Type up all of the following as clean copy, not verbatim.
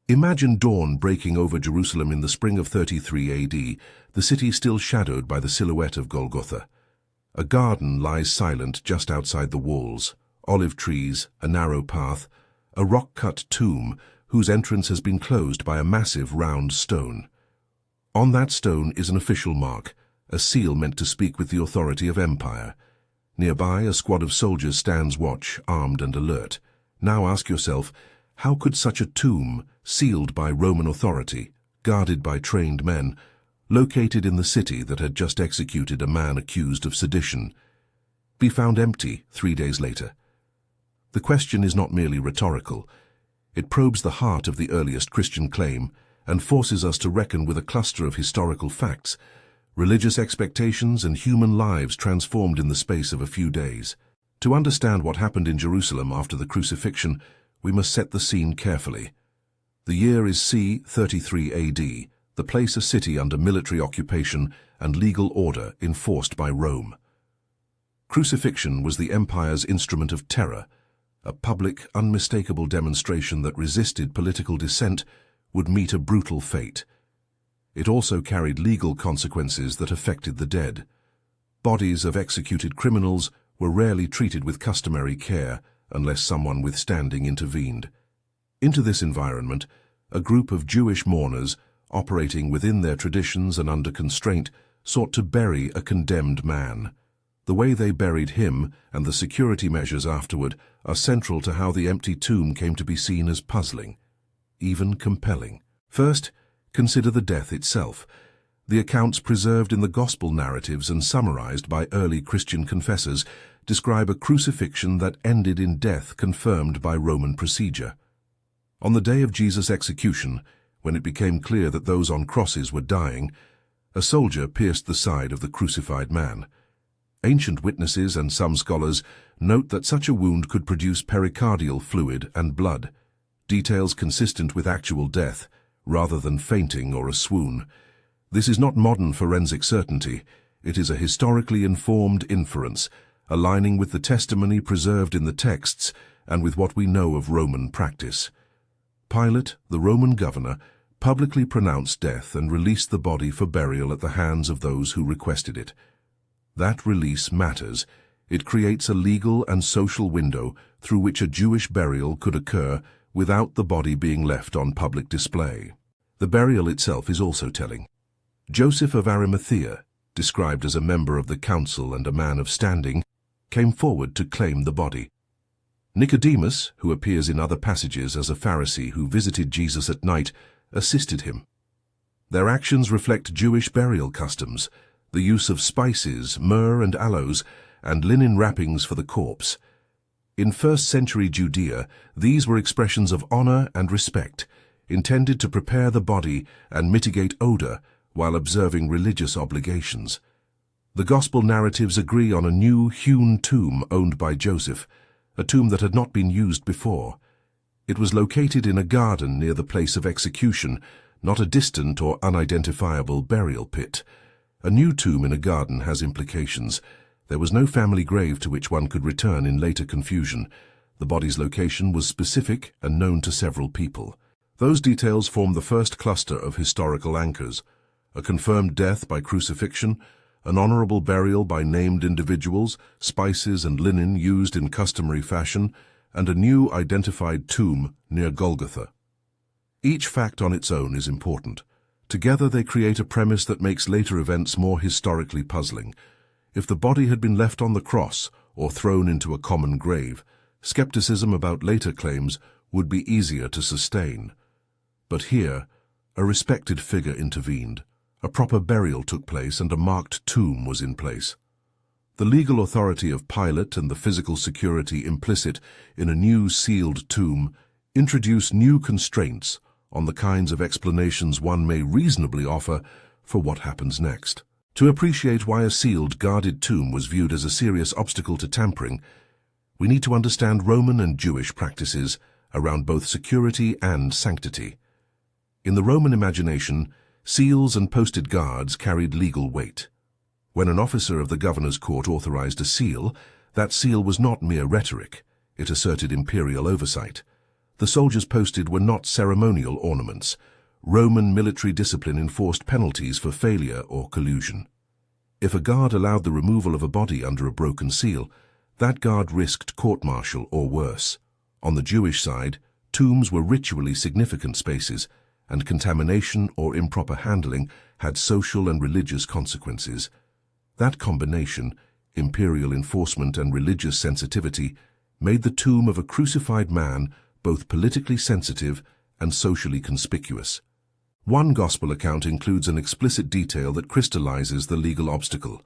Imagine dawn breaking over Jerusalem in the spring of 33 AD, the city still shadowed by the silhouette of Golgotha. A garden lies silent just outside the walls, olive trees, a narrow path, a rock-cut tomb whose entrance has been closed by a massive round stone. On that stone is an official mark, a seal meant to speak with the authority of empire. Nearby, a squad of soldiers stands watch, armed and alert. Now ask yourself, how could such a tomb, sealed by Roman authority, guarded by trained men, located in the city that had just executed a man accused of sedition, be found empty 3 days later? The question is not merely rhetorical. It probes the heart of the earliest Christian claim and forces us to reckon with a cluster of historical facts, religious expectations and human lives transformed in the space of a few days. To understand what happened in Jerusalem after the crucifixion, we must set the scene carefully. The year is c. 33 AD, the place a city under military occupation and legal order enforced by Rome. Crucifixion was the empire's instrument of terror, a public, unmistakable demonstration that resisted political dissent would meet a brutal fate. It also carried legal consequences that affected the dead. Bodies of executed criminals were rarely treated with customary care unless someone with standing intervened. Into this environment, a group of Jewish mourners, operating within their traditions and under constraint, sought to bury a condemned man. The way they buried him and the security measures afterward are central to how the empty tomb came to be seen as puzzling, even compelling. First, consider the death itself. The accounts preserved in the gospel narratives and summarized by early Christian confessors describe a crucifixion that ended in death confirmed by Roman procedure. On the day of Jesus' execution, when it became clear that those on crosses were dying, a soldier pierced the side of the crucified man. Ancient witnesses and some scholars note that such a wound could produce pericardial fluid and blood, details consistent with actual death, rather than fainting or a swoon. This is not modern forensic certainty. It is a historically informed inference, aligning with the testimony preserved in the texts and with what we know of Roman practice. Pilate, the Roman governor, publicly pronounced death and released the body for burial at the hands of those who requested it. That release matters. It creates a legal and social window through which a Jewish burial could occur without the body being left on public display. The burial itself is also telling. Joseph of Arimathea, described as a member of the council and a man of standing, came forward to claim the body. Nicodemus, who appears in other passages as a Pharisee who visited Jesus at night, assisted him. Their actions reflect Jewish burial customs, the use of spices, myrrh and aloes, and linen wrappings for the corpse. In first-century Judea, these were expressions of honor and respect, intended to prepare the body and mitigate odor while observing religious obligations. The Gospel narratives agree on a new hewn tomb owned by Joseph, a tomb that had not been used before. It was located in a garden near the place of execution, not a distant or unidentifiable burial pit. A new tomb in a garden has implications. There was no family grave to which one could return in later confusion. The body's location was specific and known to several people. Those details form the first cluster of historical anchors: a confirmed death by crucifixion, an honorable burial by named individuals, spices and linen used in customary fashion, and a new identified tomb near Golgotha. Each fact on its own is important. Together they create a premise that makes later events more historically puzzling. If the body had been left on the cross or thrown into a common grave, skepticism about later claims would be easier to sustain. But here, a respected figure intervened. A proper burial took place and a marked tomb was in place. The legal authority of Pilate and the physical security implicit in a new sealed tomb introduce new constraints on the kinds of explanations one may reasonably offer for what happens next. To appreciate why a sealed, guarded tomb was viewed as a serious obstacle to tampering, we need to understand Roman and Jewish practices around both security and sanctity. In the Roman imagination, seals and posted guards carried legal weight. When an officer of the governor's court authorized a seal, that seal was not mere rhetoric. It asserted imperial oversight. The soldiers posted were not ceremonial ornaments. Roman military discipline enforced penalties for failure or collusion. If a guard allowed the removal of a body under a broken seal, that guard risked court-martial or worse. On the Jewish side, tombs were ritually significant spaces, and contamination or improper handling had social and religious consequences. That combination, imperial enforcement and religious sensitivity, made the tomb of a crucified man both politically sensitive and socially conspicuous. One gospel account includes an explicit detail that crystallizes the legal obstacle.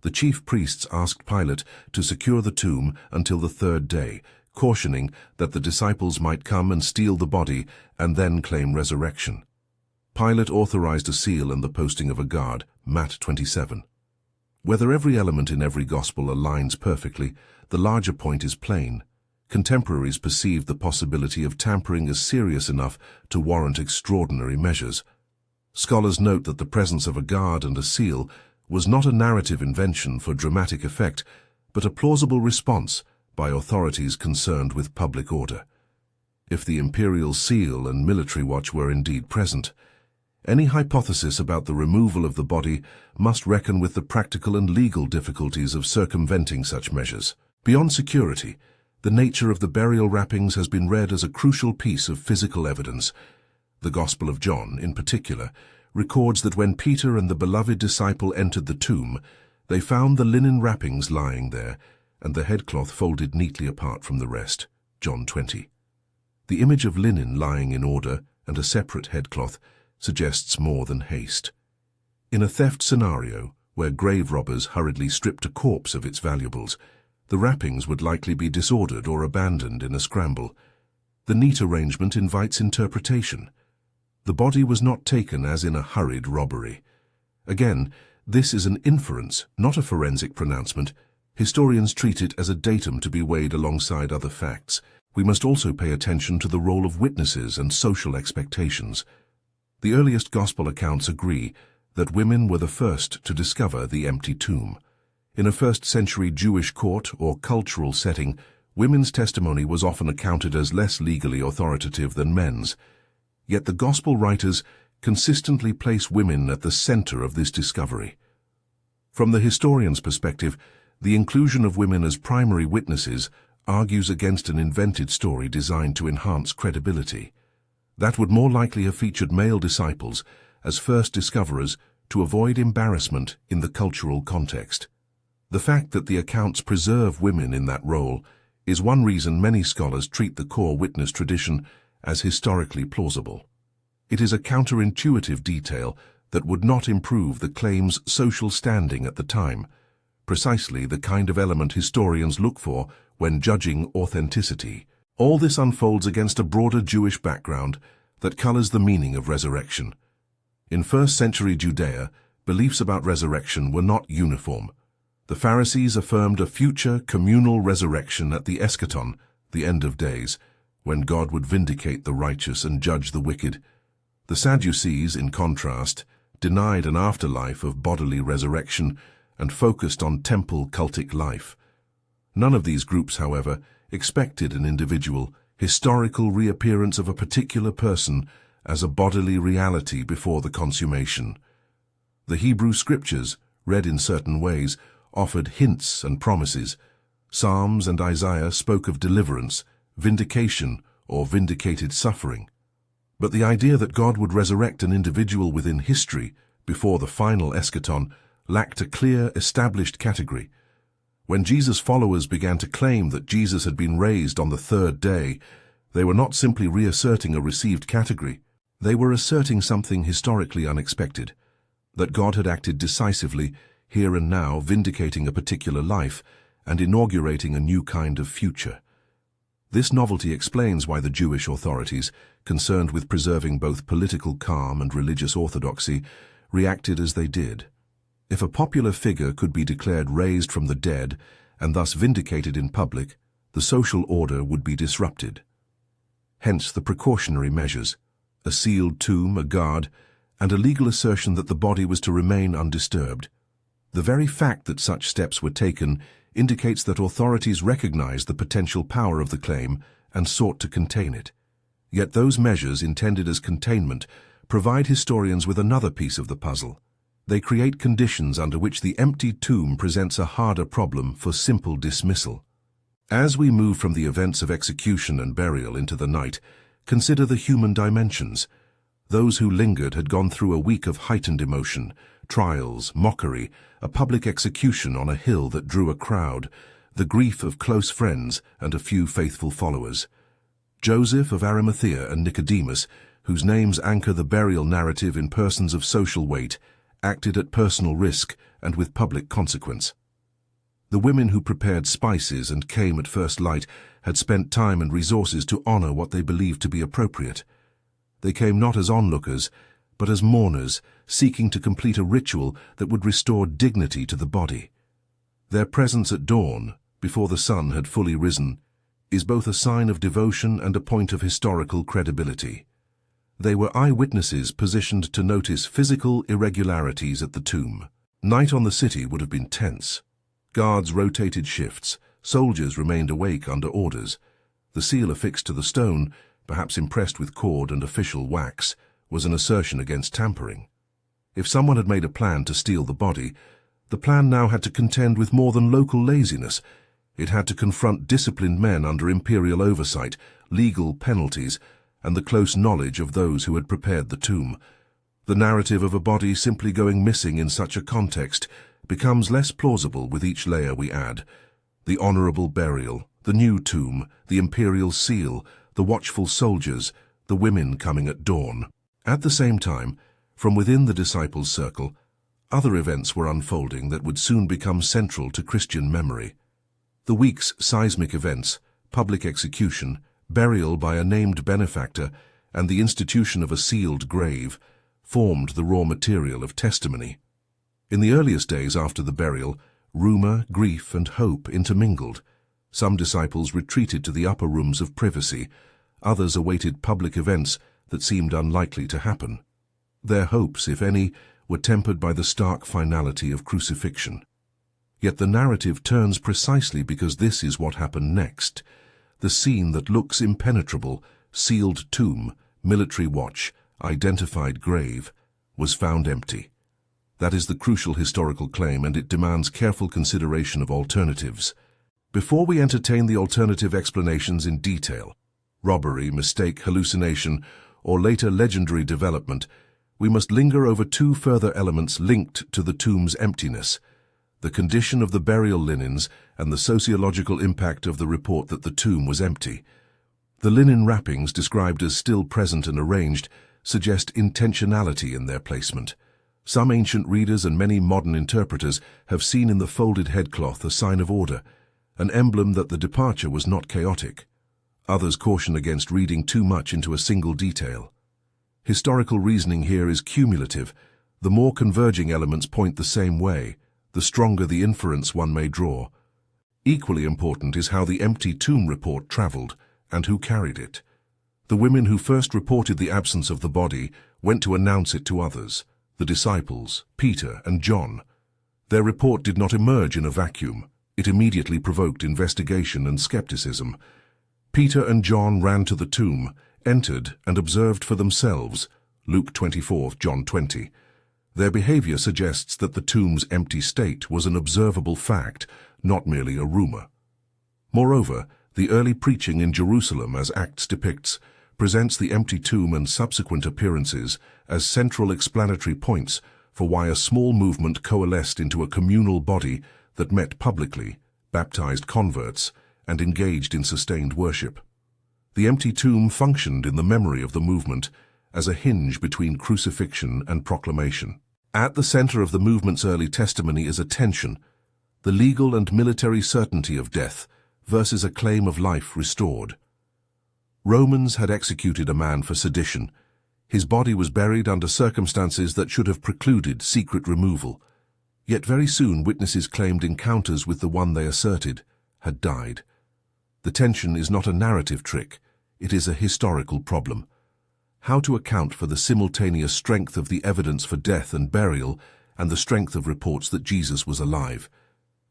The chief priests asked Pilate to secure the tomb until the third day, cautioning that the disciples might come and steal the body and then claim resurrection. Pilate authorized a seal and the posting of a guard, Matt 27. Whether every element in every gospel aligns perfectly, the larger point is plain. Contemporaries perceived the possibility of tampering as serious enough to warrant extraordinary measures. Scholars note that the presence of a guard and a seal was not a narrative invention for dramatic effect, but a plausible response by authorities concerned with public order. If the imperial seal and military watch were indeed present, any hypothesis about the removal of the body must reckon with the practical and legal difficulties of circumventing such measures. Beyond security, the nature of the burial wrappings has been read as a crucial piece of physical evidence. The Gospel of John, in particular, records that when Peter and the beloved disciple entered the tomb, they found the linen wrappings lying there, and the headcloth folded neatly apart from the rest. John 20. The image of linen lying in order and a separate headcloth suggests more than haste. In a theft scenario, where grave robbers hurriedly stripped a corpse of its valuables, the wrappings would likely be disordered or abandoned in a scramble. The neat arrangement invites interpretation. The body was not taken as in a hurried robbery. Again, this is an inference, not a forensic pronouncement. Historians treat it as a datum to be weighed alongside other facts. We must also pay attention to the role of witnesses and social expectations. The earliest gospel accounts agree that women were the first to discover the empty tomb. In a first-century Jewish court or cultural setting, women's testimony was often accounted as less legally authoritative than men's. Yet the gospel writers consistently place women at the center of this discovery. From the historian's perspective, the inclusion of women as primary witnesses argues against an invented story designed to enhance credibility. That would more likely have featured male disciples as first discoverers to avoid embarrassment in the cultural context. The fact that the accounts preserve women in that role is one reason many scholars treat the core witness tradition as historically plausible. It is a counterintuitive detail that would not improve the claim's social standing at the time, precisely the kind of element historians look for when judging authenticity. All this unfolds against a broader Jewish background that colors the meaning of resurrection. In first-century Judea, beliefs about resurrection were not uniform. The Pharisees affirmed a future communal resurrection at the eschaton, the end of days, when God would vindicate the righteous and judge the wicked. The Sadducees, in contrast, denied an afterlife of bodily resurrection and focused on temple cultic life. None of these groups, however, expected an individual, historical reappearance of a particular person as a bodily reality before the consummation. The Hebrew scriptures, read in certain ways, offered hints and promises. Psalms and Isaiah spoke of deliverance, vindication, or vindicated suffering. But the idea that God would resurrect an individual within history before the final eschaton lacked a clear, established category. When Jesus' followers began to claim that Jesus had been raised on the third day, they were not simply reasserting a received category. They were asserting something historically unexpected, that God had acted decisively, here and now, vindicating a particular life and inaugurating a new kind of future. This novelty explains why the Jewish authorities, concerned with preserving both political calm and religious orthodoxy, reacted as they did. If a popular figure could be declared raised from the dead and thus vindicated in public, the social order would be disrupted. Hence the precautionary measures, a sealed tomb, a guard, and a legal assertion that the body was to remain undisturbed. The very fact that such steps were taken indicates that authorities recognized the potential power of the claim and sought to contain it. Yet those measures intended as containment provide historians with another piece of the puzzle. They create conditions under which the empty tomb presents a harder problem for simple dismissal. As we move from the events of execution and burial into the night, consider the human dimensions. Those who lingered had gone through a week of heightened emotion, trials, mockery, a public execution on a hill that drew a crowd, the grief of close friends and a few faithful followers. Joseph of Arimathea and Nicodemus, whose names anchor the burial narrative in persons of social weight, acted at personal risk and with public consequence. The women who prepared spices and came at first light had spent time and resources to honor what they believed to be appropriate. They came not as onlookers, but as mourners, seeking to complete a ritual that would restore dignity to the body. Their presence at dawn, before the sun had fully risen, is both a sign of devotion and a point of historical credibility. They were eyewitnesses positioned to notice physical irregularities at the tomb. Night on the city would have been tense. Guards rotated shifts, soldiers remained awake under orders. The seal affixed to the stone, perhaps impressed with cord and official wax, was an assertion against tampering. If someone had made a plan to steal the body, the plan now had to contend with more than local laziness. It had to confront disciplined men under imperial oversight, legal penalties, and the close knowledge of those who had prepared the tomb. The narrative of a body simply going missing in such a context becomes less plausible with each layer we add. The honorable burial, the new tomb, the imperial seal, the watchful soldiers, the women coming at dawn. At the same time, from within the disciples' circle, other events were unfolding that would soon become central to Christian memory. The week's seismic events, public execution, burial by a named benefactor, and the institution of a sealed grave, formed the raw material of testimony. In the earliest days after the burial, rumor, grief, and hope intermingled. Some disciples retreated to the upper rooms of privacy, others awaited public events that seemed unlikely to happen. Their hopes, if any, were tempered by the stark finality of crucifixion. Yet the narrative turns precisely because this is what happened next. The scene that looks impenetrable, sealed tomb, military watch, identified grave, was found empty. That is the crucial historical claim, and it demands careful consideration of alternatives. Before we entertain the alternative explanations in detail, robbery, mistake, hallucination, or later legendary development, we must linger over two further elements linked to the tomb's emptiness: the condition of the burial linens and the sociological impact of the report that the tomb was empty. The linen wrappings, described as still present and arranged, suggest intentionality in their placement. Some ancient readers and many modern interpreters have seen in the folded headcloth a sign of order, an emblem that the departure was not chaotic. Others caution against reading too much into a single detail. Historical reasoning here is cumulative. The more converging elements point the same way, the stronger the inference one may draw. Equally important is how the empty tomb report traveled and who carried it. The women who first reported the absence of the body went to announce it to others, the disciples, Peter and John. Their report did not emerge in a vacuum. It immediately provoked investigation and skepticism. Peter and John ran to the tomb, entered and observed for themselves, Luke 24, John 20. Their behavior suggests that the tomb's empty state was an observable fact, not merely a rumor. Moreover, the early preaching in Jerusalem, as Acts depicts, presents the empty tomb and subsequent appearances as central explanatory points for why a small movement coalesced into a communal body that met publicly, baptized converts, and engaged in sustained worship. The empty tomb functioned in the memory of the movement as a hinge between crucifixion and proclamation. At the center of the movement's early testimony is a tension, the legal and military certainty of death versus a claim of life restored. Romans had executed a man for sedition. His body was buried under circumstances that should have precluded secret removal. Yet very soon witnesses claimed encounters with the one they asserted had died. The tension is not a narrative trick, it is a historical problem. How to account for the simultaneous strength of the evidence for death and burial and the strength of reports that Jesus was alive?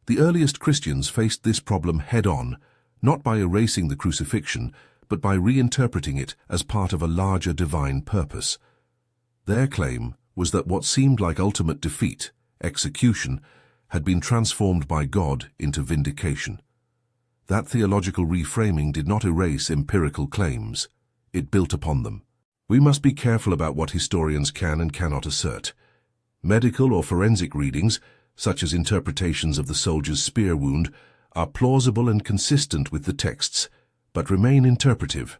The earliest Christians faced this problem head-on, not by erasing the crucifixion, but by reinterpreting it as part of a larger divine purpose. Their claim was that what seemed like ultimate defeat, execution, had been transformed by God into vindication. That theological reframing did not erase empirical claims. It built upon them. We must be careful about what historians can and cannot assert. Medical or forensic readings, such as interpretations of the soldier's spear wound, are plausible and consistent with the texts, but remain interpretive.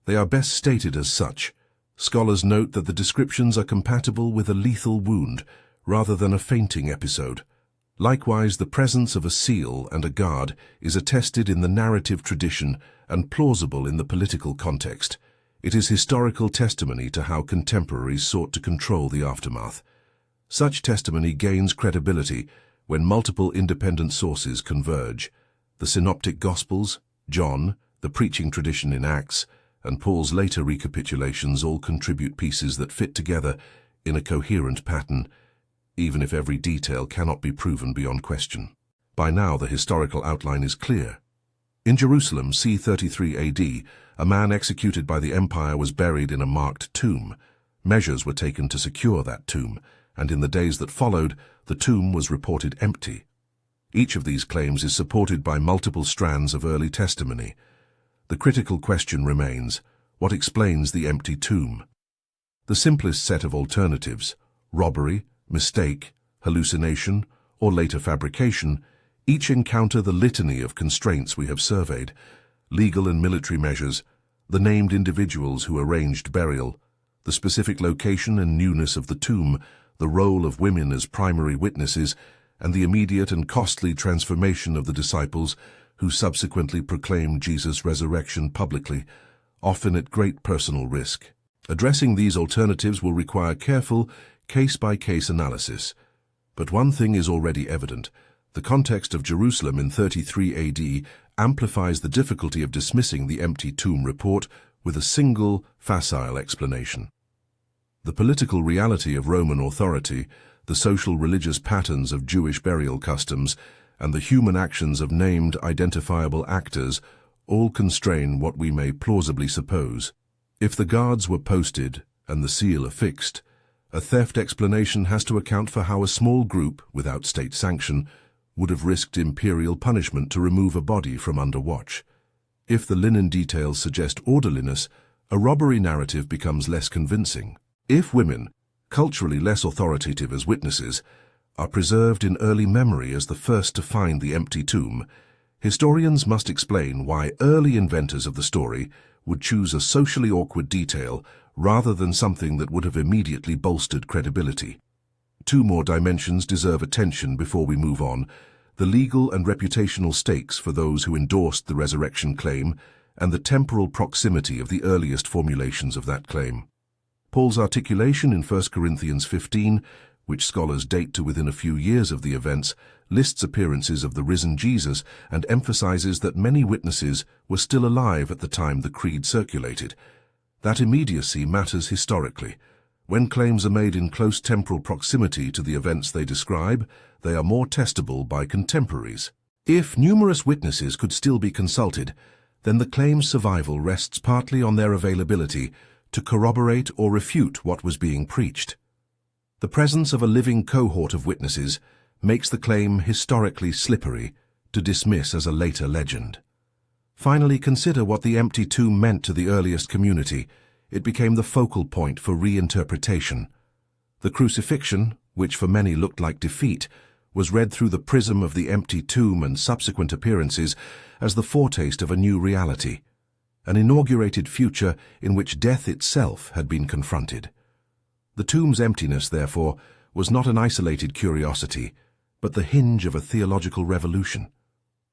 They are best stated as such. Scholars note that the descriptions are compatible with a lethal wound, rather than a fainting episode. Likewise, the presence of a seal and a guard is attested in the narrative tradition and plausible in the political context. It is historical testimony to how contemporaries sought to control the aftermath. Such testimony gains credibility when multiple independent sources converge. The Synoptic Gospels, John, the preaching tradition in Acts, and Paul's later recapitulations all contribute pieces that fit together in a coherent pattern, even if every detail cannot be proven beyond question. By now, the historical outline is clear. In Jerusalem, c. 33 AD, a man executed by the empire was buried in a marked tomb. Measures were taken to secure that tomb, and in the days that followed, the tomb was reported empty. Each of these claims is supported by multiple strands of early testimony. The critical question remains, what explains the empty tomb? The simplest set of alternatives, robbery, mistake, hallucination, or later fabrication, each encounter the litany of constraints we have surveyed: legal and military measures, the named individuals who arranged burial, the specific location and newness of the tomb, the role of women as primary witnesses, and the immediate and costly transformation of the disciples who subsequently proclaimed Jesus' resurrection publicly, often at great personal risk. Addressing these alternatives will require careful, case-by-case analysis. But one thing is already evident. The context of Jerusalem in 33 AD amplifies the difficulty of dismissing the empty tomb report with a single, facile explanation. The political reality of Roman authority, the social religious patterns of Jewish burial customs, and the human actions of named, identifiable actors all constrain what we may plausibly suppose. If the guards were posted and the seal affixed, a theft explanation has to account for how a small group, without state sanction, would have risked imperial punishment to remove a body from under watch. If the linen details suggest orderliness, a robbery narrative becomes less convincing. If women, culturally less authoritative as witnesses, are preserved in early memory as the first to find the empty tomb, historians must explain why early inventors of the story would choose a socially awkward detail rather than something that would have immediately bolstered credibility. Two more dimensions deserve attention before we move on: the legal and reputational stakes for those who endorsed the resurrection claim, and the temporal proximity of the earliest formulations of that claim. Paul's articulation in 1 Corinthians 15, which scholars date to within a few years of the events, lists appearances of the risen Jesus and emphasizes that many witnesses were still alive at the time the creed circulated. That immediacy matters historically. When claims are made in close temporal proximity to the events they describe, they are more testable by contemporaries. If numerous witnesses could still be consulted, then the claim's survival rests partly on their availability to corroborate or refute what was being preached. The presence of a living cohort of witnesses makes the claim historically slippery to dismiss as a later legend. Finally, consider what the empty tomb meant to the earliest community. It became the focal point for reinterpretation. The Crucifixion, which for many looked like defeat, was read through the prism of the empty tomb and subsequent appearances as the foretaste of a new reality, an inaugurated future in which death itself had been confronted. The tomb's emptiness, therefore, was not an isolated curiosity, but the hinge of a theological revolution.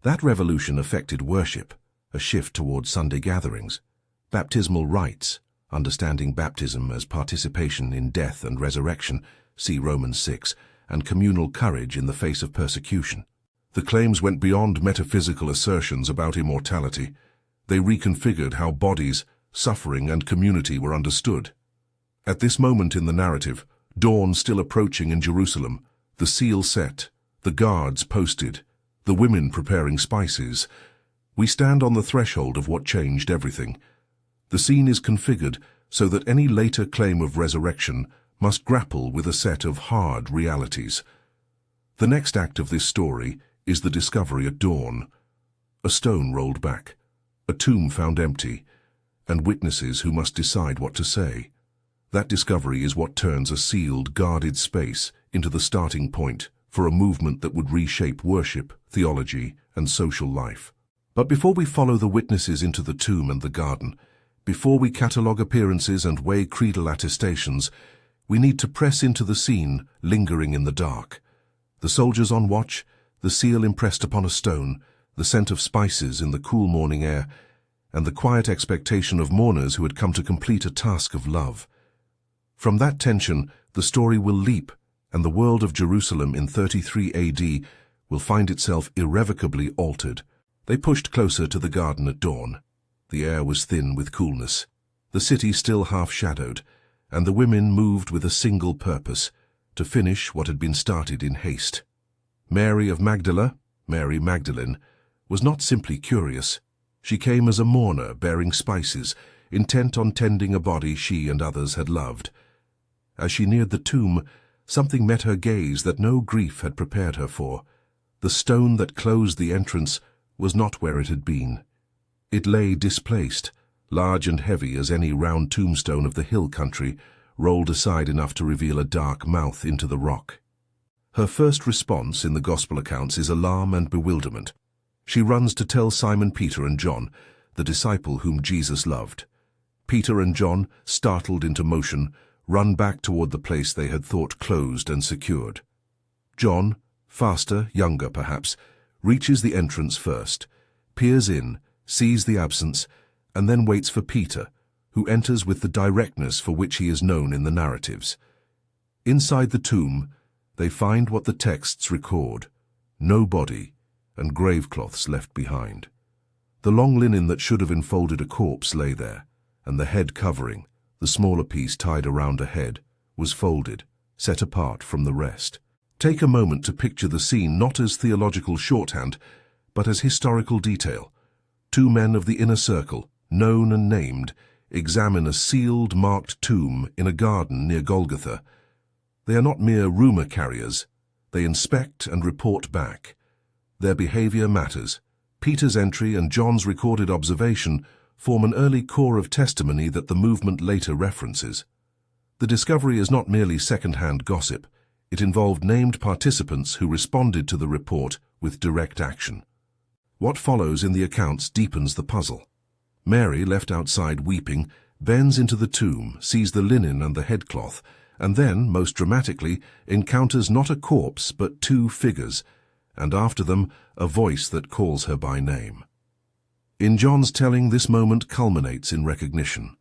That revolution affected worship, a shift toward Sunday gatherings, baptismal rites, understanding baptism as participation in death and resurrection, see Romans 6, and communal courage in the face of persecution. The claims went beyond metaphysical assertions about immortality. They reconfigured how bodies, suffering, and community were understood. At this moment in the narrative, dawn still approaching in Jerusalem, the seal set, the guards posted, the women preparing spices, we stand on the threshold of what changed everything, The scene is configured so that any later claim of resurrection must grapple with a set of hard realities. The next act of this story is the discovery at dawn. A stone rolled back, a tomb found empty, and witnesses who must decide what to say. That discovery is what turns a sealed, guarded space into the starting point for a movement that would reshape worship, theology, and social life. But before we follow the witnesses into the tomb and the garden, before we catalogue appearances and weigh creedal attestations, we need to press into the scene lingering in the dark. The soldiers on watch, the seal impressed upon a stone, the scent of spices in the cool morning air, and the quiet expectation of mourners who had come to complete a task of love. From that tension, the story will leap, and the world of Jerusalem in 33 AD will find itself irrevocably altered. They pushed closer to the garden at dawn. The air was thin with coolness, the city still half-shadowed, and the women moved with a single purpose, to finish what had been started in haste. Mary of Magdala, Mary Magdalene, was not simply curious. She came as a mourner bearing spices, intent on tending a body she and others had loved. As she neared the tomb, something met her gaze that no grief had prepared her for. The stone that closed the entrance was not where it had been. It lay displaced, large and heavy as any round tombstone of the hill country, rolled aside enough to reveal a dark mouth into the rock. Her first response in the Gospel accounts is alarm and bewilderment. She runs to tell Simon Peter and John, the disciple whom Jesus loved. Peter and John, startled into motion, run back toward the place they had thought closed and secured. John, faster, younger perhaps, reaches the entrance first, peers in, sees the absence, and then waits for Peter, who enters with the directness for which he is known in the narratives. Inside the tomb, they find what the texts record: no body, and gravecloths left behind. The long linen that should have enfolded a corpse lay there, and the head covering, the smaller piece tied around a head, was folded, set apart from the rest. Take a moment to picture the scene not as theological shorthand, but as historical detail. Two men of the inner circle, known and named, examine a sealed, marked tomb in a garden near Golgotha. They are not mere rumor carriers. They inspect and report back. Their behavior matters. Peter's entry and John's recorded observation form an early core of testimony that the movement later references. The discovery is not merely second-hand gossip. It involved named participants who responded to the report with direct action. What follows in the accounts deepens the puzzle. Mary, left outside weeping, bends into the tomb, sees the linen and the headcloth, and then, most dramatically, encounters not a corpse but two figures, and after them a voice that calls her by name. In John's telling, this moment culminates in recognition.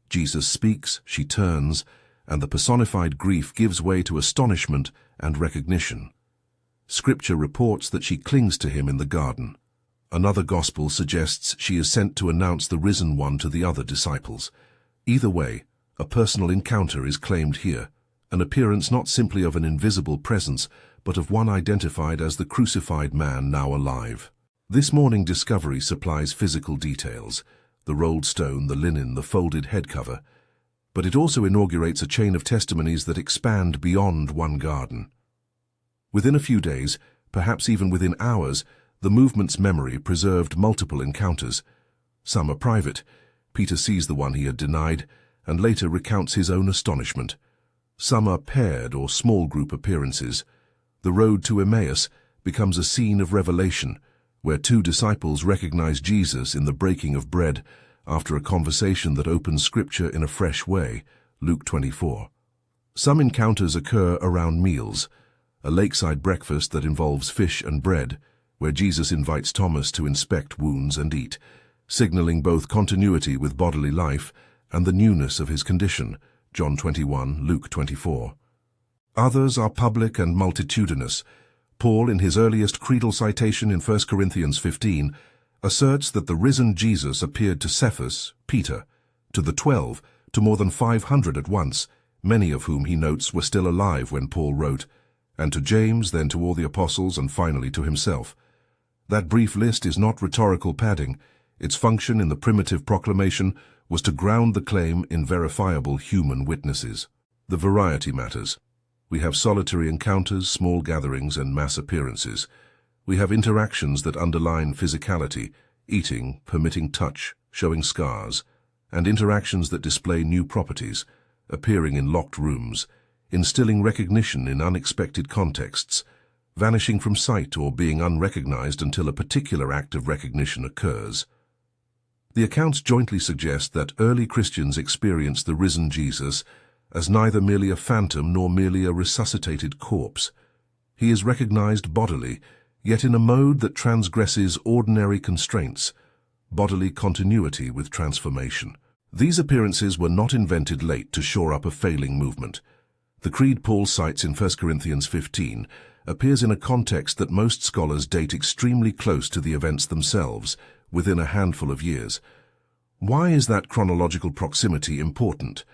Jesus speaks, she turns, and the personified grief gives way to astonishment and recognition. Scripture reports that she clings to him in the garden. Another gospel suggests she is sent to announce the risen one to the other disciples. Either way, a personal encounter is claimed here, an appearance not simply of an invisible presence, but of one identified as the crucified man now alive. This morning discovery supplies physical details, the rolled stone, the linen, the folded head cover, but it also inaugurates a chain of testimonies that expand beyond one garden. Within a few days, perhaps even within hours, the movement's memory preserved multiple encounters. Some are private. Peter sees the one he had denied, and later recounts his own astonishment. Some are paired or small group appearances. The road to Emmaus becomes a scene of revelation, where two disciples recognize Jesus in the breaking of bread after a conversation that opens Scripture in a fresh way, Luke 24. Some encounters occur around meals, a lakeside breakfast that involves fish and bread, where Jesus invites Thomas to inspect wounds and eat, signaling both continuity with bodily life and the newness of his condition, John 21, Luke 24. Others are public and multitudinous. Paul, in his earliest creedal citation in 1 Corinthians 15, asserts that the risen Jesus appeared to Cephas, Peter, to the 12, to more than 500 at once, many of whom he notes were still alive when Paul wrote, and to James, then to all the apostles, and finally to himself. That brief list is not rhetorical padding. Its function in the primitive proclamation was to ground the claim in verifiable human witnesses. The variety matters. We have solitary encounters, small gatherings, and mass appearances. We have interactions that underline physicality, eating, permitting touch, showing scars, and interactions that display new properties, appearing in locked rooms, instilling recognition in unexpected contexts, vanishing from sight or being unrecognized until a particular act of recognition occurs. The accounts jointly suggest that early Christians experienced the risen Jesus as neither merely a phantom nor merely a resuscitated corpse. He is recognized bodily, yet in a mode that transgresses ordinary constraints, bodily continuity with transformation. These appearances were not invented late to shore up a failing movement. The creed Paul cites in 1 Corinthians 15 appears in a context that most scholars date extremely close to the events themselves, within a handful of years. Why is that chronological proximity important?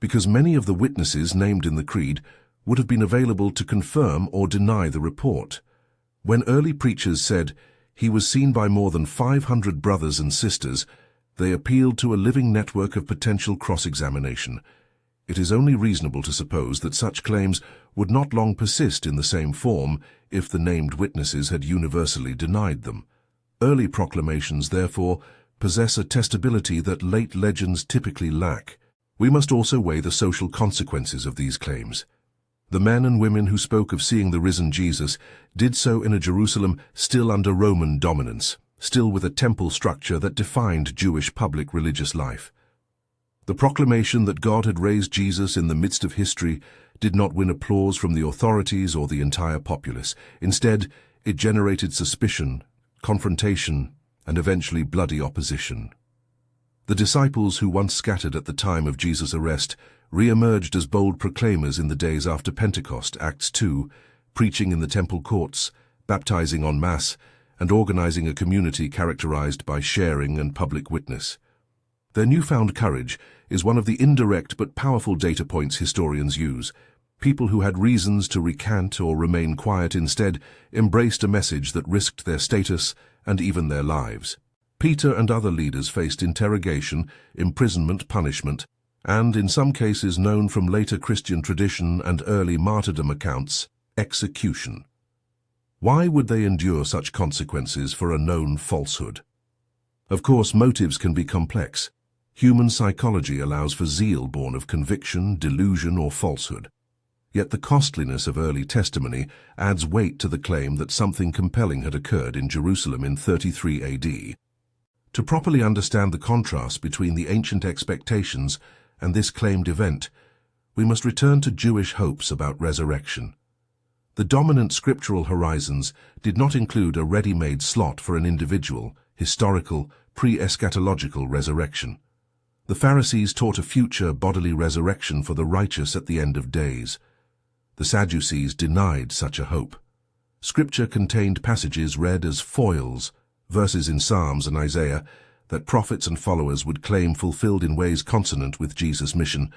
Because many of the witnesses named in the creed would have been available to confirm or deny the report. When early preachers said, "He was seen by more than 500 brothers and sisters," they appealed to a living network of potential cross-examination. It is only reasonable to suppose that such claims would not long persist in the same form if the named witnesses had universally denied them. Early proclamations, therefore, possess a testability that late legends typically lack. We must also weigh the social consequences of these claims. The men and women who spoke of seeing the risen Jesus did so in a Jerusalem still under Roman dominance, still with a temple structure that defined Jewish public religious life. The proclamation that God had raised Jesus in the midst of history did not win applause from the authorities or the entire populace. Instead, it generated suspicion, confrontation, and eventually bloody opposition. The disciples who once scattered at the time of Jesus' arrest re-emerged as bold proclaimers in the days after Pentecost, Acts 2, preaching in the temple courts, baptizing en masse, and organizing a community characterized by sharing and public witness. Their newfound courage is one of the indirect but powerful data points historians use. People who had reasons to recant or remain quiet instead embraced a message that risked their status and even their lives. Peter and other leaders faced interrogation, imprisonment, punishment, and, in some cases known from later Christian tradition and early martyrdom accounts, execution. Why would they endure such consequences for a known falsehood? Of course, motives can be complex. Human psychology allows for zeal born of conviction, delusion, or falsehood. Yet the costliness of early testimony adds weight to the claim that something compelling had occurred in Jerusalem in 33 AD. To properly understand the contrast between the ancient expectations and this claimed event, we must return to Jewish hopes about resurrection. The dominant scriptural horizons did not include a ready-made slot for an individual, historical, pre-eschatological resurrection. The Pharisees taught a future bodily resurrection for the righteous at the end of days. The Sadducees denied such a hope. Scripture contained passages read as foils, verses in Psalms and Isaiah, that prophets and followers would claim fulfilled in ways consonant with Jesus' mission,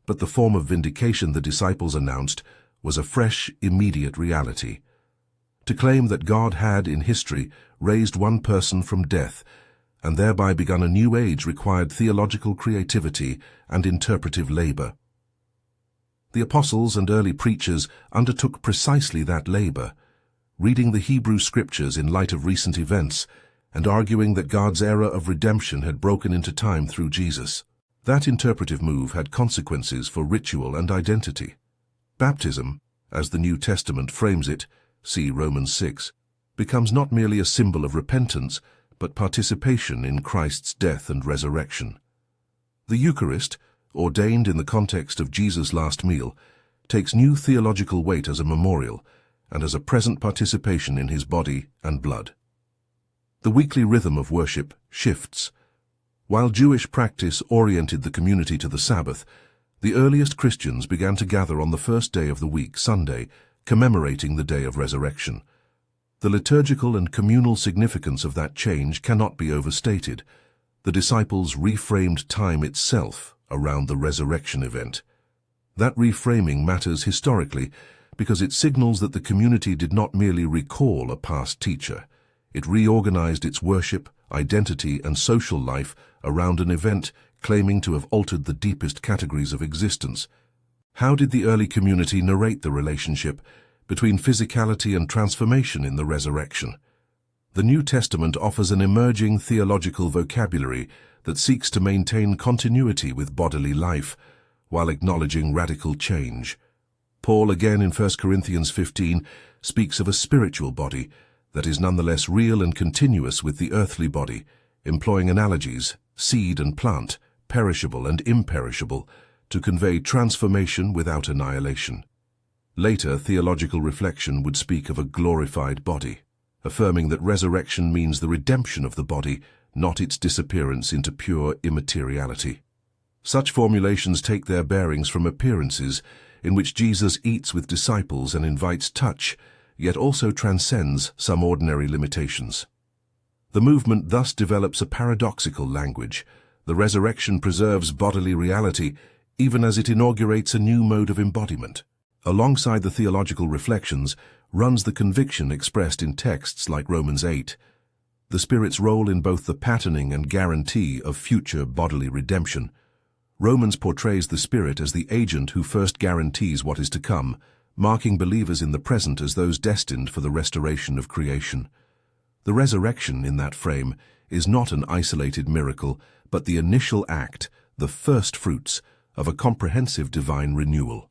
but the form of vindication the disciples announced was a fresh, immediate reality. To claim that God had, in history, raised one person from death, and thereby begun a new age required theological creativity and interpretive labor. The apostles and early preachers undertook precisely that labor, reading the Hebrew scriptures in light of recent events and arguing that God's era of redemption had broken into time through Jesus. That interpretive move had consequences for ritual and identity. Baptism, as the New Testament frames it, see Romans 6, becomes not merely a symbol of repentance, but participation in Christ's death and resurrection. The Eucharist, ordained in the context of Jesus' last meal, takes new theological weight as a memorial and as a present participation in his body and blood. The weekly rhythm of worship shifts. While Jewish practice oriented the community to the Sabbath, the earliest Christians began to gather on the first day of the week, Sunday, commemorating the day of resurrection. The liturgical and communal significance of that change cannot be overstated. The disciples reframed time itself around the resurrection event. That reframing matters historically because it signals that the community did not merely recall a past teacher. It reorganized its worship, identity, and social life around an event claiming to have altered the deepest categories of existence. How did the early community narrate the relationship between physicality and transformation in the resurrection? The New Testament offers an emerging theological vocabulary that seeks to maintain continuity with bodily life while acknowledging radical change. Paul, again in 1 Corinthians 15, speaks of a spiritual body that is nonetheless real and continuous with the earthly body, employing analogies, seed and plant, perishable and imperishable, to convey transformation without annihilation. Later, theological reflection would speak of a glorified body, affirming that resurrection means the redemption of the body, not its disappearance into pure immateriality. Such formulations take their bearings from appearances in which Jesus eats with disciples and invites touch, yet also transcends some ordinary limitations. The movement thus develops a paradoxical language. The resurrection preserves bodily reality, even as it inaugurates a new mode of embodiment. Alongside the theological reflections runs the conviction expressed in texts like Romans 8, the Spirit's role in both the patterning and guarantee of future bodily redemption. Romans portrays the Spirit as the agent who first guarantees what is to come, marking believers in the present as those destined for the restoration of creation. The resurrection, in that frame, is not an isolated miracle, but the initial act, the first fruits, of a comprehensive divine renewal.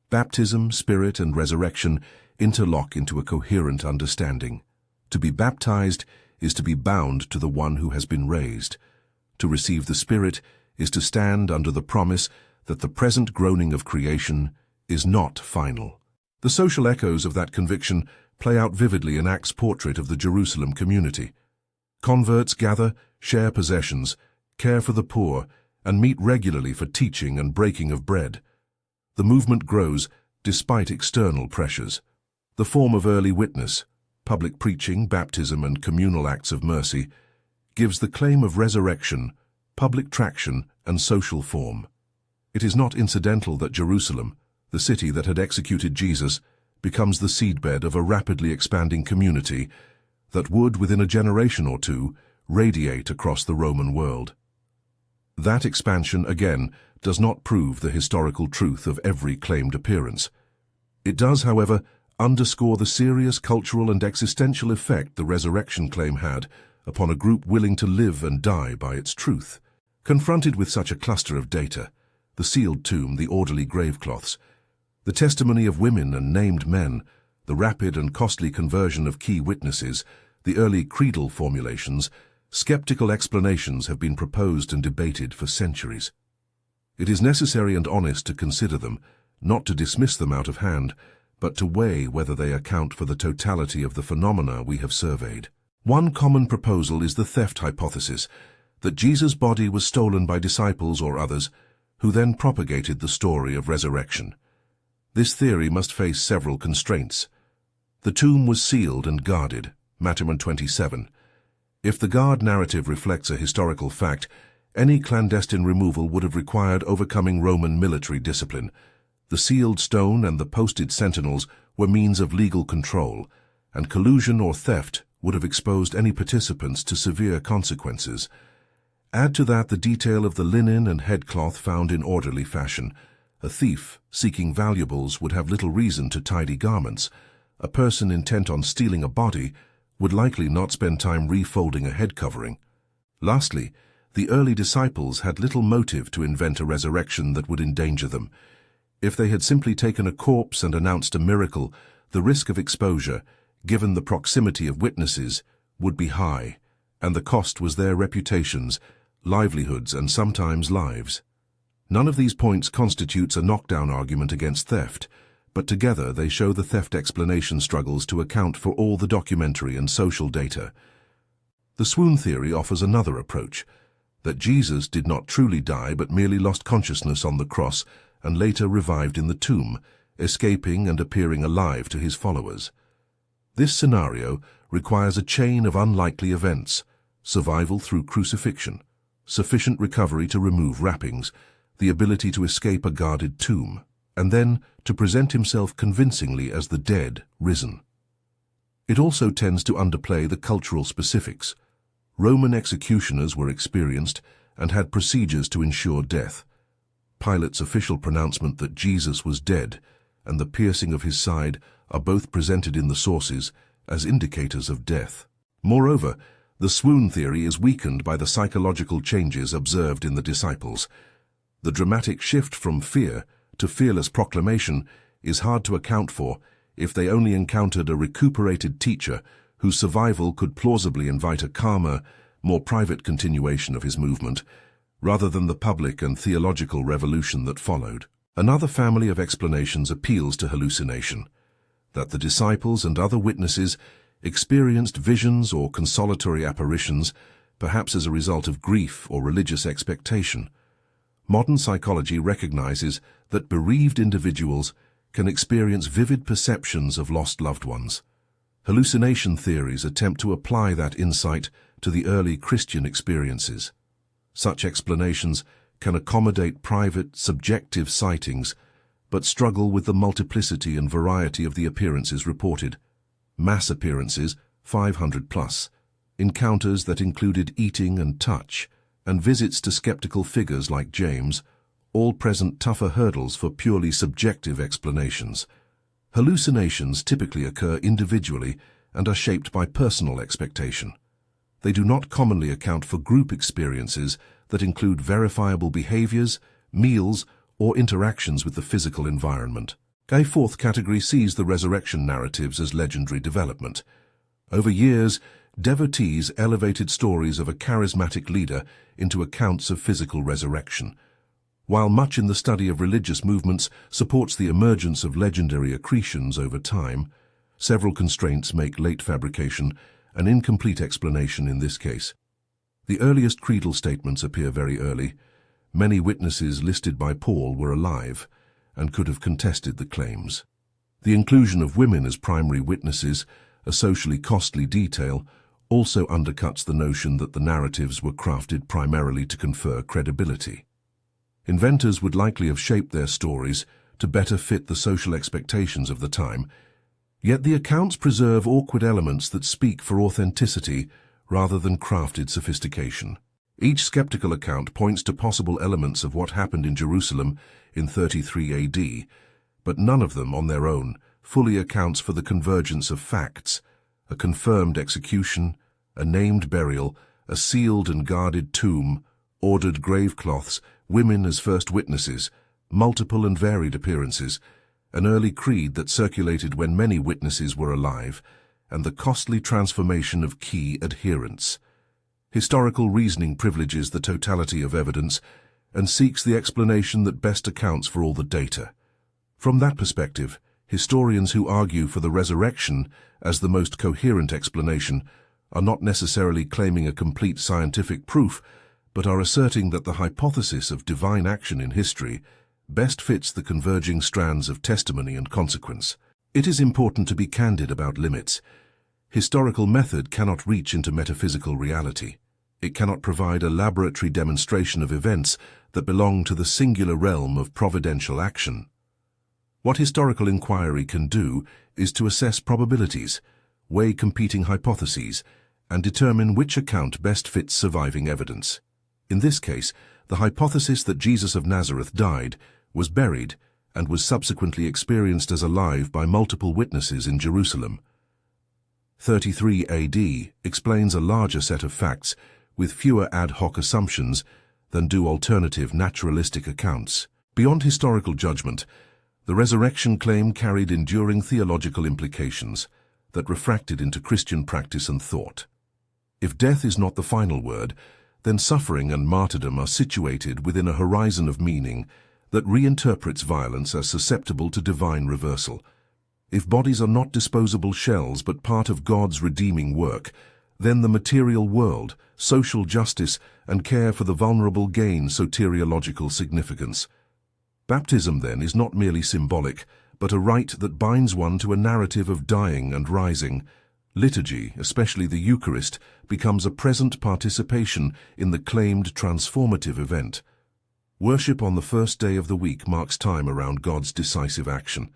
Baptism, Spirit, and resurrection interlock into a coherent understanding. To be baptized is to be bound to the one who has been raised. To receive the Spirit is to stand under the promise that the present groaning of creation is not final. The social echoes of that conviction play out vividly in Acts' portrait of the Jerusalem community. Converts gather, share possessions, care for the poor, and meet regularly for teaching and breaking of bread. The movement grows despite external pressures. The form of early witness, public preaching, baptism, and communal acts of mercy, gives the claim of resurrection public traction and social form. It is not incidental that Jerusalem, the city that had executed Jesus, becomes the seedbed of a rapidly expanding community that would, within a generation or two, radiate across the Roman world. That expansion, again, does not prove the historical truth of every claimed appearance. It does, however, underscore the serious cultural and existential effect the resurrection claim had upon a group willing to live and die by its truth. Confronted with such a cluster of data, the sealed tomb, the orderly gravecloths, the testimony of women and named men, the rapid and costly conversion of key witnesses, the early creedal formulations, skeptical explanations have been proposed and debated for centuries. It is necessary and honest to consider them, not to dismiss them out of hand, but to weigh whether they account for the totality of the phenomena we have surveyed. One common proposal is the theft hypothesis, that Jesus' body was stolen by disciples or others, who then propagated the story of resurrection. This theory must face several constraints. The tomb was sealed and guarded, Matthew 27. If the guard narrative reflects a historical fact, any clandestine removal would have required overcoming Roman military discipline. The sealed stone and the posted sentinels were means of legal control, and collusion or theft would have exposed any participants to severe consequences. Add to that the detail of the linen and headcloth found in orderly fashion. A thief seeking valuables would have little reason to tidy garments. A person intent on stealing a body would likely not spend time refolding a head covering. Lastly, the early disciples had little motive to invent a resurrection that would endanger them. If they had simply taken a corpse and announced a miracle, the risk of exposure, given the proximity of witnesses, would be high, and the cost was their reputations, livelihoods, and sometimes lives. None of these points constitutes a knockdown argument against theft, but together they show the theft explanation struggles to account for all the documentary and social data. The swoon theory offers another approach, that Jesus did not truly die but merely lost consciousness on the cross and later revived in the tomb, escaping and appearing alive to his followers. This scenario requires a chain of unlikely events: survival through crucifixion, sufficient recovery to remove wrappings, the ability to escape a guarded tomb, and then to present himself convincingly as the dead risen. It also tends to underplay the cultural specifics. Roman executioners were experienced and had procedures to ensure death. Pilate's official pronouncement that Jesus was dead and the piercing of his side are both presented in the sources as indicators of death. Moreover, the swoon theory is weakened by the psychological changes observed in the disciples. The dramatic shift from fear to fearless proclamation is hard to account for if they only encountered a recuperated teacher whose survival could plausibly invite a calmer, more private continuation of his movement, rather than the public and theological revolution that followed. Another family of explanations appeals to hallucination, that the disciples and other witnesses experienced visions or consolatory apparitions, perhaps as a result of grief or religious expectation. Modern psychology recognizes that bereaved individuals can experience vivid perceptions of lost loved ones. Hallucination theories attempt to apply that insight to the early Christian experiences. Such explanations can accommodate private, subjective sightings, but struggle with the multiplicity and variety of the appearances reported. Mass appearances, 500 plus, encounters that included eating and touch, and visits to skeptical figures like James, all present tougher hurdles for purely subjective explanations. Hallucinations typically occur individually and are shaped by personal expectation. They do not commonly account for group experiences that include verifiable behaviors, meals, or interactions with the physical environment. A fourth category sees the resurrection narratives as legendary development. Over years, devotees elevated stories of a charismatic leader into accounts of physical resurrection. While much in the study of religious movements supports the emergence of legendary accretions over time, several constraints make late fabrication an incomplete explanation in this case. The earliest creedal statements appear very early. Many witnesses listed by Paul were alive and could have contested the claims. The inclusion of women as primary witnesses, a socially costly detail, also undercuts the notion that the narratives were crafted primarily to confer credibility. Inventors would likely have shaped their stories to better fit the social expectations of the time, yet the accounts preserve awkward elements that speak for authenticity rather than crafted sophistication. Each skeptical account points to possible elements of what happened in Jerusalem in 33 AD, but none of them, on their own, fully accounts for the convergence of facts: a confirmed execution, a named burial, a sealed and guarded tomb, ordered grave cloths, women as first witnesses, multiple and varied appearances, an early creed that circulated when many witnesses were alive, and the costly transformation of key adherents. Historical reasoning privileges the totality of evidence and seeks the explanation that best accounts for all the data. From that perspective, historians who argue for the resurrection as the most coherent explanation are not necessarily claiming a complete scientific proof, but are asserting that the hypothesis of divine action in history best fits the converging strands of testimony and consequence. It is important to be candid about limits. Historical method cannot reach into metaphysical reality. It cannot provide a laboratory demonstration of events that belong to the singular realm of providential action. What historical inquiry can do is to assess probabilities, weigh competing hypotheses, and determine which account best fits surviving evidence. In this case, the hypothesis that Jesus of Nazareth died, was buried, and was subsequently experienced as alive by multiple witnesses in Jerusalem. 33 AD explains a larger set of facts with fewer ad hoc assumptions than do alternative naturalistic accounts. Beyond historical judgment, the resurrection claim carried enduring theological implications that refracted into Christian practice and thought. If death is not the final word, then suffering and martyrdom are situated within a horizon of meaning that reinterprets violence as susceptible to divine reversal. If bodies are not disposable shells but part of God's redeeming work, then the material world, social justice, and care for the vulnerable gain soteriological significance. Baptism, then, is not merely symbolic, but a rite that binds one to a narrative of dying and rising. Liturgy, especially the Eucharist, becomes a present participation in the claimed transformative event. Worship on the first day of the week marks time around God's decisive action.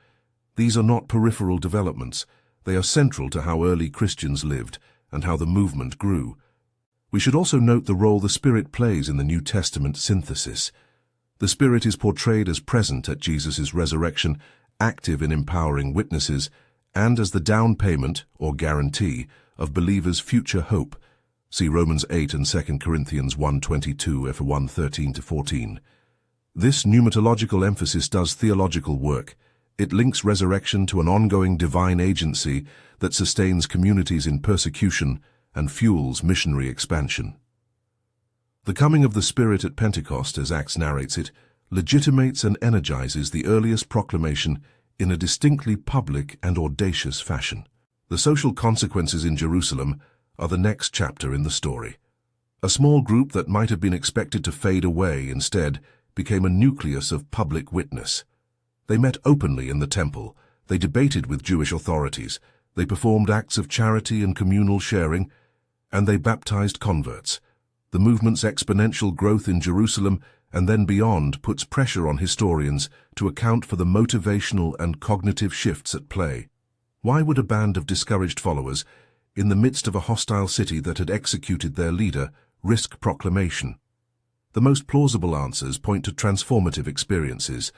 These are not peripheral developments. They are central to how early Christians lived and how the movement grew. We should also note the role the Spirit plays in the New Testament synthesis. The Spirit is portrayed as present at Jesus' resurrection, active in empowering witnesses, and as the down payment, or guarantee, of believers' future hope. See Romans 8 and 2 Corinthians 1:22 F 1:13-14. This pneumatological emphasis does theological work. It links resurrection to an ongoing divine agency that sustains communities in persecution and fuels missionary expansion. The coming of the Spirit at Pentecost, as Acts narrates it, legitimates and energizes the earliest proclamation in a distinctly public and audacious fashion. The social consequences in Jerusalem are the next chapter in the story. A small group that might have been expected to fade away instead became a nucleus of public witness. They met openly in the temple, they debated with Jewish authorities, they performed acts of charity and communal sharing, and they baptized converts. The movement's exponential growth in Jerusalem and then beyond puts pressure on historians to account for the motivational and cognitive shifts at play. Why would a band of discouraged followers, in the midst of a hostile city that had executed their leader, risk proclamation? The most plausible answers point to transformative experiences,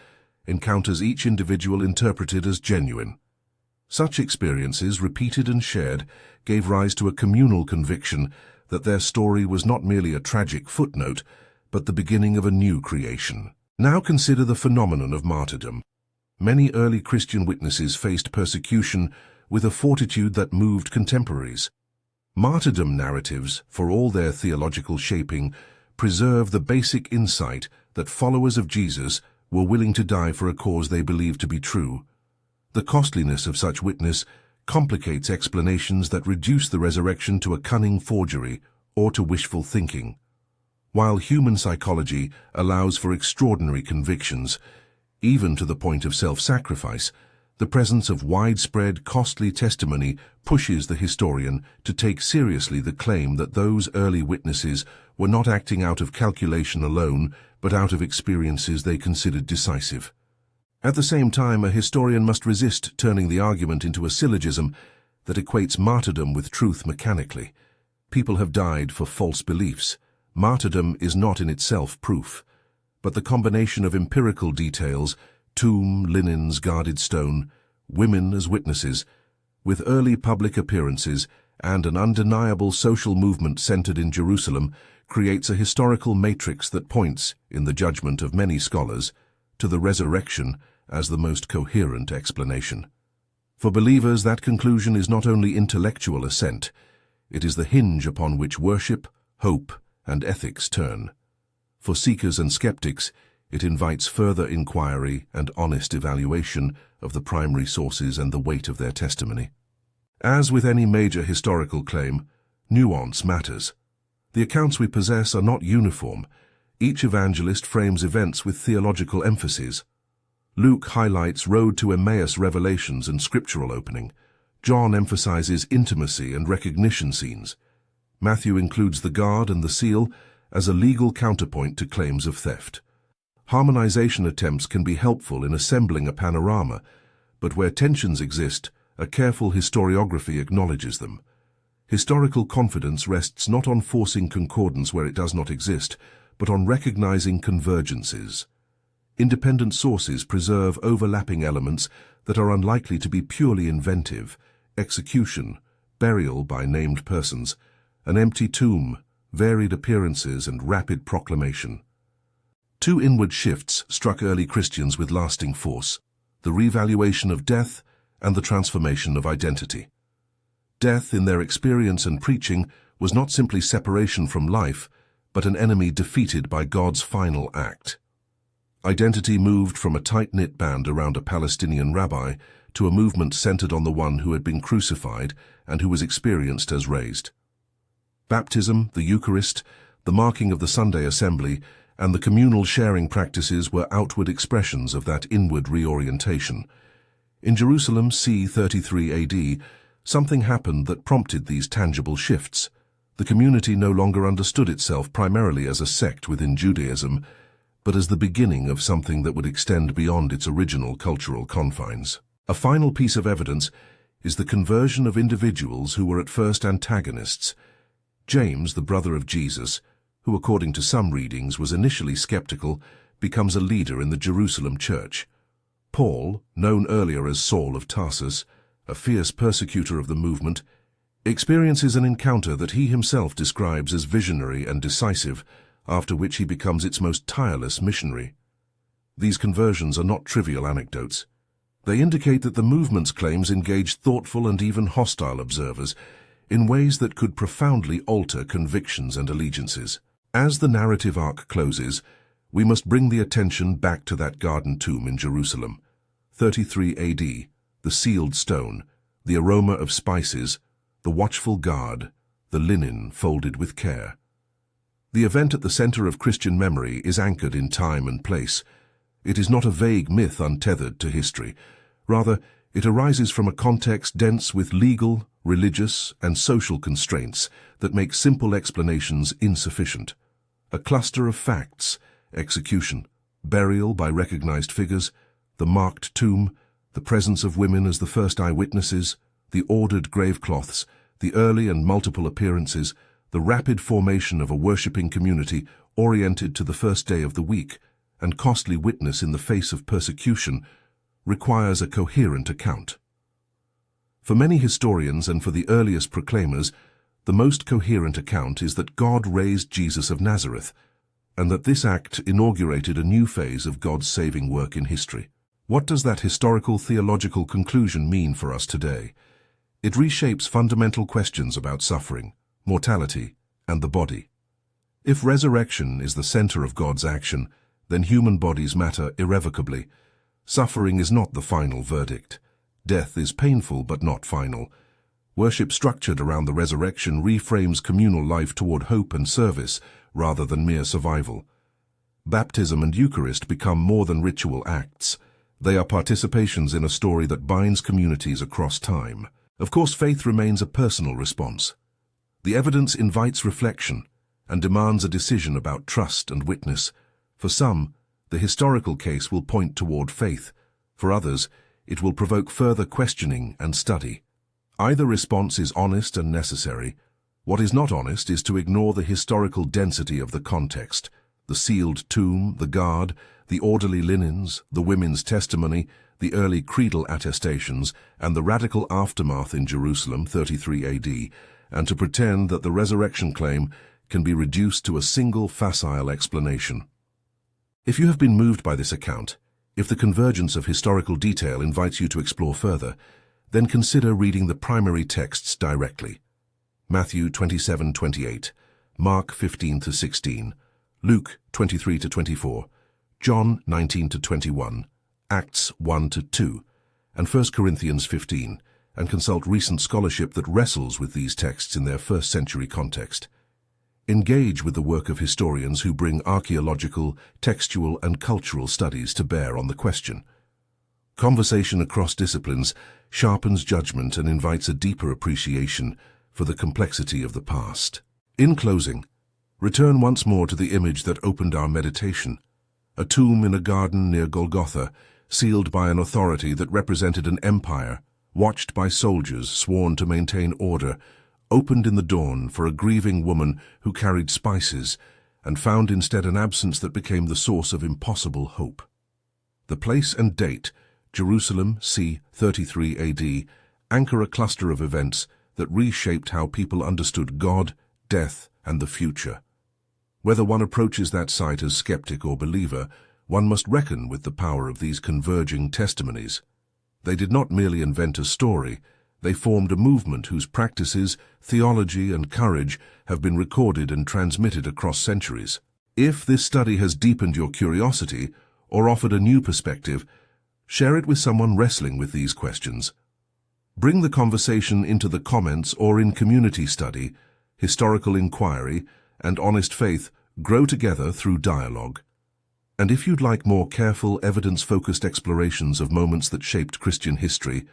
encounters each individual interpreted as genuine. Such experiences, repeated and shared, gave rise to a communal conviction that their story was not merely a tragic footnote, but the beginning of a new creation. Now consider the phenomenon of martyrdom. Many early Christian witnesses faced persecution with a fortitude that moved contemporaries. Martyrdom narratives, for all their theological shaping, preserve the basic insight that followers of Jesus were willing to die for a cause they believed to be true. The costliness of such witness complicates explanations that reduce the resurrection to a cunning forgery or to wishful thinking. While human psychology allows for extraordinary convictions, even to the point of self-sacrifice, the presence of widespread, costly testimony pushes the historian to take seriously the claim that those early witnesses were not acting out of calculation alone, but out of experiences they considered decisive. At the same time, a historian must resist turning the argument into a syllogism that equates martyrdom with truth mechanically. People have died for false beliefs. Martyrdom is not in itself proof, but the combination of empirical details, tomb, linens, guarded stone, women as witnesses, with early public appearances and an undeniable social movement centered in Jerusalem, creates a historical matrix that points, in the judgment of many scholars, to the resurrection as the most coherent explanation. For believers, that conclusion is not only intellectual assent, it is the hinge upon which worship, hope, and ethics turn. For seekers and skeptics, it invites further inquiry and honest evaluation of the primary sources and the weight of their testimony. As with any major historical claim, nuance matters. The accounts we possess are not uniform. Each evangelist frames events with theological emphases. Luke highlights road to Emmaus revelations and scriptural opening. John emphasizes intimacy and recognition scenes. Matthew includes the guard and the seal as a legal counterpoint to claims of theft. Harmonization attempts can be helpful in assembling a panorama, but where tensions exist, a careful historiography acknowledges them. Historical confidence rests not on forcing concordance where it does not exist, but on recognizing convergences. Independent sources preserve overlapping elements that are unlikely to be purely inventive: execution, burial by named persons, an empty tomb, varied appearances, and rapid proclamation. Two inward shifts struck early Christians with lasting force: the revaluation of death and the transformation of identity. Death, in their experience and preaching, was not simply separation from life, but an enemy defeated by God's final act. Identity moved from a tight-knit band around a Palestinian rabbi to a movement centered on the one who had been crucified and who was experienced as raised. Baptism, the Eucharist, the marking of the Sunday assembly, and the communal sharing practices were outward expressions of that inward reorientation. In Jerusalem, c. 33 AD, something happened that prompted these tangible shifts. The community no longer understood itself primarily as a sect within Judaism, but as the beginning of something that would extend beyond its original cultural confines. A final piece of evidence is the conversion of individuals who were at first antagonists. James, the brother of Jesus, who according to some readings was initially skeptical, becomes a leader in the Jerusalem church. Paul, known earlier as Saul of Tarsus, a fierce persecutor of the movement, experiences an encounter that he himself describes as visionary and decisive, after which he becomes its most tireless missionary. These conversions are not trivial anecdotes. They indicate that the movement's claims engaged thoughtful and even hostile observers in ways that could profoundly alter convictions and allegiances. As the narrative arc closes, we must bring the attention back to that garden tomb in Jerusalem. 33 AD, the sealed stone, the aroma of spices, the watchful guard, the linen folded with care. The event at the center of Christian memory is anchored in time and place. It is not a vague myth untethered to history. Rather, it arises from a context dense with legal, religious, and social constraints that make simple explanations insufficient. A cluster of facts: execution, burial by recognized figures, the marked tomb, the presence of women as the first eyewitnesses, the ordered gravecloths, the early and multiple appearances, the rapid formation of a worshipping community oriented to the first day of the week, and costly witness in the face of persecution, requires a coherent account. For many historians and for the earliest proclaimers, the most coherent account is that God raised Jesus of Nazareth, and that this act inaugurated a new phase of God's saving work in history. What does that historical theological conclusion mean for us today? It reshapes fundamental questions about suffering, mortality, and the body. If resurrection is the center of God's action, then human bodies matter irrevocably. Suffering is not the final verdict. Death is painful but not final. Worship structured around the resurrection reframes communal life toward hope and service rather than mere survival. Baptism and Eucharist become more than ritual acts. They are participations in a story that binds communities across time. Of course, faith remains a personal response. The evidence invites reflection and demands a decision about trust and witness. For some, the historical case will point toward faith. For others, it will provoke further questioning and study. Either response is honest and necessary. What is not honest is to ignore the historical density of the context: the sealed tomb, the guard, the orderly linens, the women's testimony, the early creedal attestations, and the radical aftermath in Jerusalem, 33 AD, and to pretend that the resurrection claim can be reduced to a single facile explanation. If you have been moved by this account, if the convergence of historical detail invites you to explore further, then consider reading the primary texts directly. Matthew 27:28, Mark 15-16, Luke 23-24, John 19-21, Acts 1-2, and 1 Corinthians 15, and consult recent scholarship that wrestles with these texts in their first-century context. Engage with the work of historians who bring archaeological, textual, and cultural studies to bear on the question. Conversation across disciplines sharpens judgment and invites a deeper appreciation for the complexity of the past. In closing, return once more to the image that opened our meditation: a tomb in a garden near Golgotha, sealed by an authority that represented an empire, watched by soldiers sworn to maintain order, opened in the dawn for a grieving woman who carried spices, and found instead an absence that became the source of impossible hope. The place and date, Jerusalem, c. 33 AD, anchor a cluster of events that reshaped how people understood God, death, and the future. Whether one approaches that site as skeptic or believer, one must reckon with the power of these converging testimonies. They did not merely invent a story, they formed a movement whose practices, theology, and courage have been recorded and transmitted across centuries. If this study has deepened your curiosity or offered a new perspective, share it with someone wrestling with these questions. Bring the conversation into the comments or in community study. Historical inquiry and honest faith grow together through dialogue. And if you'd like more careful, evidence-focused explorations of moments that shaped Christian history,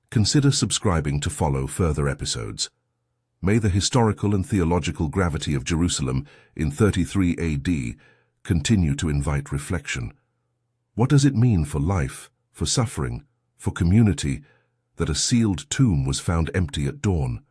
consider subscribing to follow further episodes. May the historical and theological gravity of Jerusalem in 33 AD continue to invite reflection. What does it mean for life, for suffering, for community, that a sealed tomb was found empty at dawn?